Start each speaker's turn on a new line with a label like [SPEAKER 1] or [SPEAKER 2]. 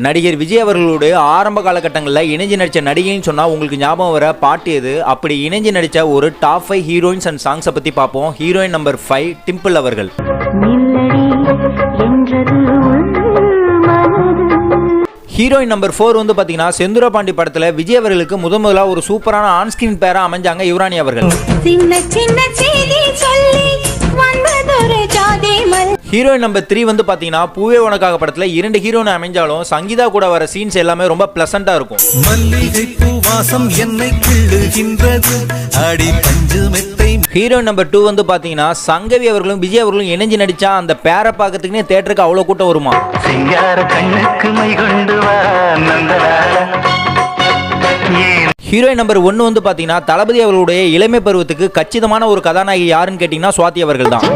[SPEAKER 1] நடிகர் விஜய் அவர்களுடைய ஆரம்ப காலகட்டங்களில் இணைஞ்சு நடித்த நடிகைன்னு சொன்னால் உங்களுக்கு ஞாபகம் வர பாட்டு எது? அப்படி இணைஞ்சு நடித்த ஒரு டாப் 5 ஹீரோயின்ஸ் அண்ட் சாங்ஸை பற்றி பார்ப்போம். ஹீரோயின் நம்பர் 5 டிம்பிள் அவர்கள். ஹீரோயின் நம்பர் 4 வந்து பார்த்தீங்கன்னா செந்தூரபாண்டி படத்தில் விஜய் அவர்களுக்கு முதலாக ஒரு சூப்பரான ஆன்ஸ்கிரீன் பேராக அமைஞ்சாங்க யுவராணி அவர்கள். ஹீரோயின் நம்பர் 3 வந்து பாத்தீங்கன்னா பூவே உனக்காக படத்துல 2 ஹீரோயின் அமைஞ்சாலும் சங்கீதா கூட வர சீன்ஸ் எல்லாமே ரொம்ப பிளசண்டா இருக்கும். ஹீரோயின் நம்பர் 2 வந்து பாத்தீங்கன்னா சங்கவி அவர்களும் விஜய் அவர்களும் இணைஞ்சு நடிச்சா அந்த பேரை பார்க்கறதுக்குனே தியேட்டருக்கு அவ்வளவு கூட்டம் வருமா. ஹீரோயின் நம்பர் 1 வந்து பாத்தீங்கன்னா தளபதி அவர்களுடைய இளமை பருவத்துக்கு கச்சிதமான ஒரு கதாநாயகி யாருன்னு கேட்டீங்கன்னா சுவாதி அவர்கள் தான்.